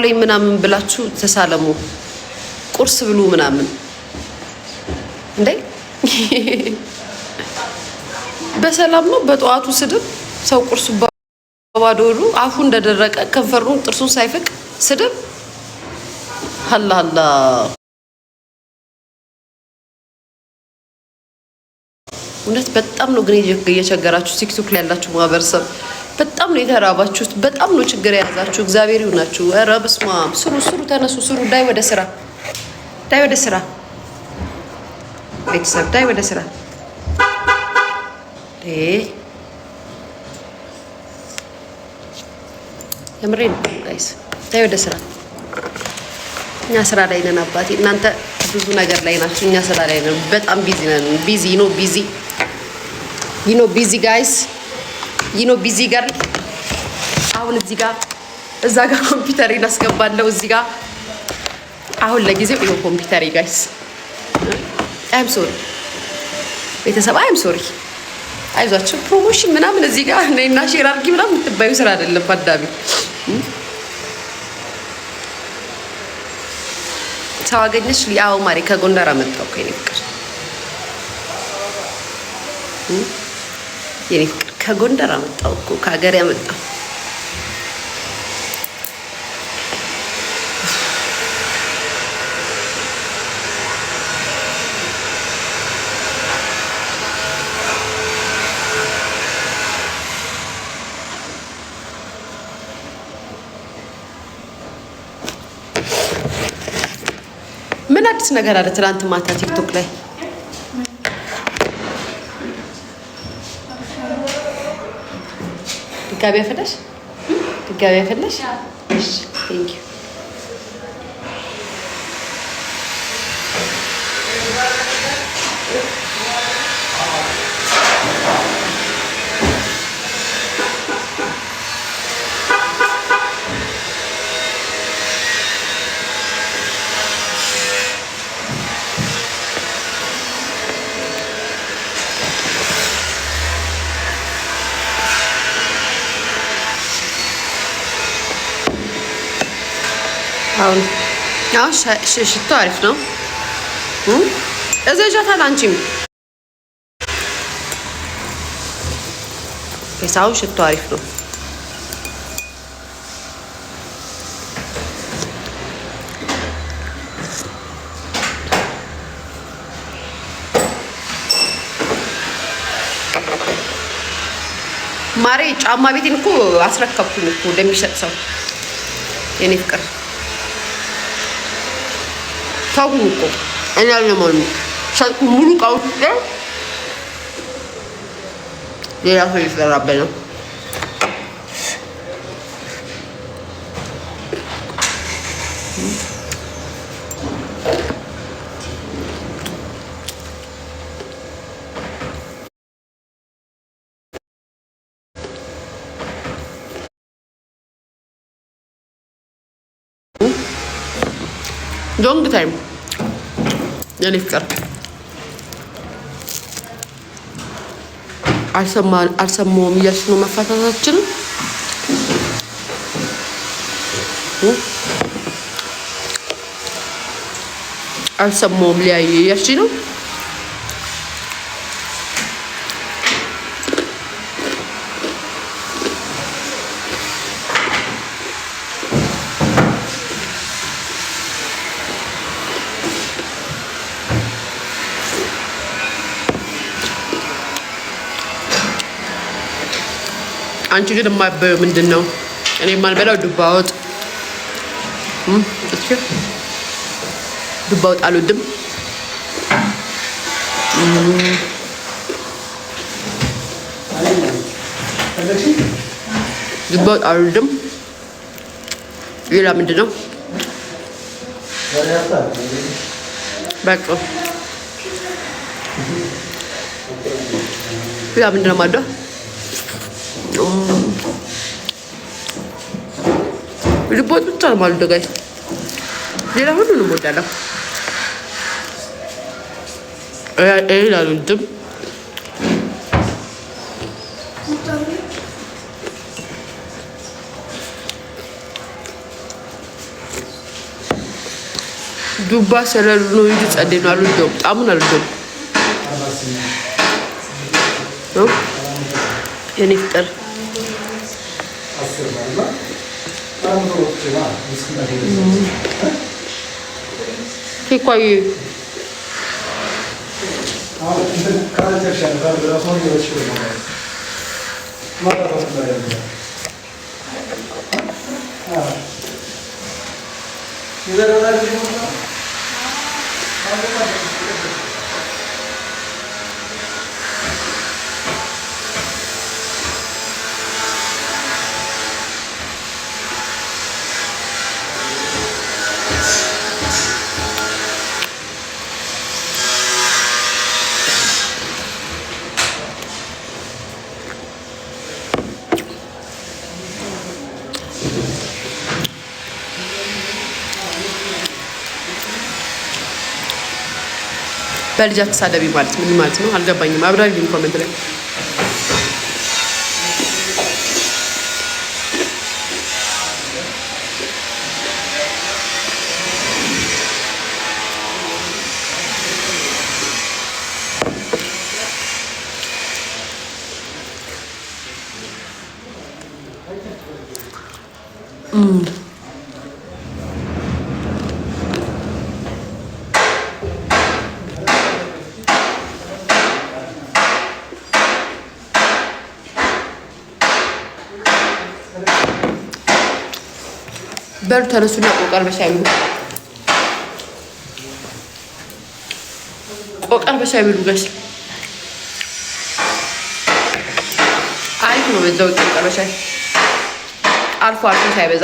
ላይ ምናምን ብላችሁ ተሳለሙ ቁርስ ብሉ ምናምን እንዴ በሰላም ነው በጠዋቱ ስድብ ሰው ቁርሱ ባዶሩ አፉ እንደደረቀ ከንፈሩን ጥርሱን ሳይፍቅ ስድብ አላህ እውነት በጣም ነው ግን እየቸገራችሁ ቲክቶክ ላይ ያላችሁ ማህበረሰብ በጣም ነው የተራባችሁት በጣም ነው ችግር የያዛችሁ እግዚአብሔር ይሁናችሁ ኧረ በስመ አብ ስሩ ተነሱ ስሩ ዳይ ወደ ስራ ቤተሰብ ዳይ ወደ ስራ የምሬን ጋይስ ዳይ ወደ ስራ እኛ ስራ ላይ ነን አባቴ እናንተ ብዙ ነገር ላይ ናችሁ እኛ ስራ ላይ ነን በጣም ቢዚ ነን ቢዚ ጋይስ ቢዚ ጋር አሁን እዛ ጋር ኮምፒውተሬን አስገባለሁ እዚህ ጋር አሁን ለጊዜው ይሄ ኮምፒውተሬ ጋይስ አይም ሶሪ ቤተሰብ አይም ሶሪ አይዟችሁ ፕሮሞሽን ምናምን እዚህ ጋር ነይና ሼር አድርጊ ምናምን የምትባዩ ስራ አይደለም አዳሚ ሰው አገኘሽ ሊያው ማሪ ከጎንደር አመጣው እኮ የኔ ፍቅር ከጎንደር አመጣው እኮ ከሀገር ያመጣው ምን አዲስ ነገር አለ ትናንት ማታ ቲክቶክ ላይ ድጋሚ ያፈላሽ እሺ ቴንክ ዩ አሁን ሽቶ አሪፍ ነው እዘጃታል አንቺም የሳው ሽቶ አሪፍ ነው ማሬ ጫማ ቤቴን እኮ አስረከብኩኝ እኮ እንደሚሸጥ ሰው የኔ ፍቅር ታውቁ እኮ እኔ አለማኑ ሻልኩ ሙሉ ቃውት ሌላ ሰው ይሰራበት ነው ሎንግ ታይም የኔ ፍቅር አልሰማሁም እያልሽ ነው መፋታታችን አልሰማሁም ሊያይ እያልሽ ነው አንቺ ግን የማይበየው ምንድን ነው? እኔ የማልበላው ዱባ ወጥ ዱባ ወጥ አልወድም። ዱባ ወጥ አልወድም። ሌላ ምንድን ነው? በቃ ሌላ ምንድን ነው ማዶ ልቦት ብቻ ነው ማለት ደጋይ ሌላ ሁሉንም ወዳለሁ አልወድም። ዱባ ሰለሉ ነው እንጂ ጸዴ ነው አልወደውም። ጣሙን አልወደውም። የኔ ፍቅር ኬኳዬ በልጅ አትሳደቢ ማለት ምን ማለት ነው? አልገባኝም። አብራሪልኝ ኮሜንት ላይ። በር ተነሱና ቆቀር በሻይ ብሉ። ቆቀር በሻይ ብሉ ጋሽ። አሪፍ ነው በዛው ቆቀር በሻይ አልፎ አልፎ ሳይበዛ።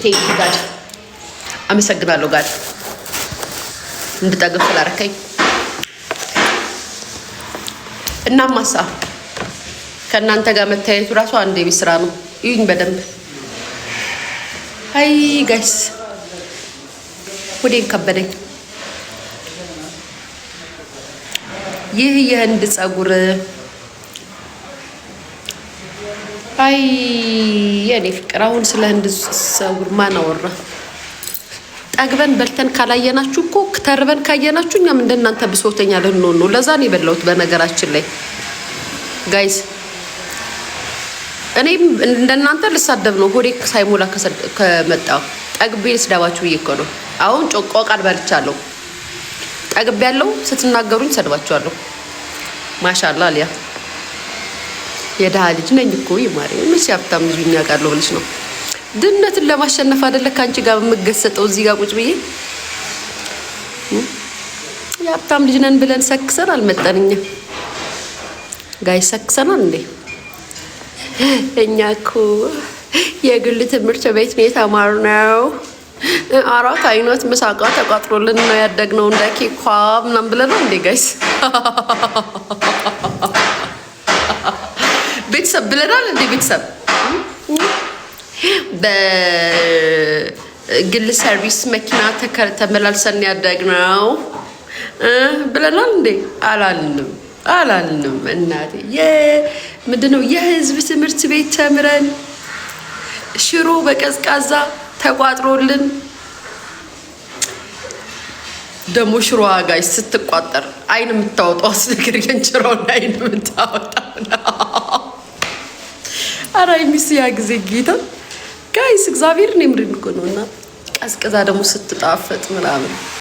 ቴንኪ ጋድ፣ አመሰግናለሁ ጋድ እንድጠግብ ስላደረከኝ። እናማሳ ከእናንተ ጋር መታየቱ ራሱ አንድ የቤት ስራ ነው። ይሁን በደንብ አይ ጋይስ ወዴን ከበደኝ። ይህ የህንድ ጸጉር አይ የኔ ፍቅር፣ አሁን ስለ ህንድ ጸጉር ማን አወራ? ጠግበን በልተን ካላየናችሁ እኮ ተርበን ካየናችሁ እኛም እንደናንተ ብሶተኛ ልንሆን ነው። ለዛ ነው የበላሁት በነገራችን ላይ ጋይስ። እኔም እንደናንተ ልሳደብ ነው ሆዴ ሳይሞላ ከመጣ ጠግቤ ስዳባችሁ ብዬ እኮ ነው። አሁን ቆቃር በልቻለሁ፣ ጠግቤ ያለው ስትናገሩኝ ሰድባችኋለሁ። ማሻአላ አሊያ የደሃ ልጅ ነኝ እኮ ይማሪ ምን ሲያፍታም ልጅ ያውቃለሁ ብለሽ ነው። ድህነትን ለማሸነፍ አይደለ ካንቺ ጋር የምገሰጠው እዚህ ጋር ቁጭ ብዬ። የሀብታም ልጅ ነን ብለን ሰክሰን አልመጣንኛ ጋይ ሰክሰናል እንዴ? እኛ እኮ የግል ትምህርት ቤት ነው የተማርነው። 4 አይነት ምሳቃ ተቋጥሮልን ነው ያደግነው እንደ ኬኳ ምናምን ብለን ነው እንዴ ጋይስ? ቤተሰብ ብለናል እንዴ? ቤተሰብ በግል ሰርቪስ መኪና ተመላልሰን ያደግነው ብለናል እንዴ? አላልንም እናቴ። ምንድነው የህዝብ ትምህርት ቤት ተምረን ሽሮ በቀዝቃዛ ተቋጥሮልን ደግሞ ሽሮ ጋይስ ስትቋጠር አይን የምታወጣው አስነገር የእንጀራውን አይን የምታወጣው አራይ ሚስ ያ ጊዜ ጌታ ጋይስ እግዚአብሔር ነው ምንድን ነው እና ቀዝቅዛ ደግሞ ስትጣፈጥ ምናምን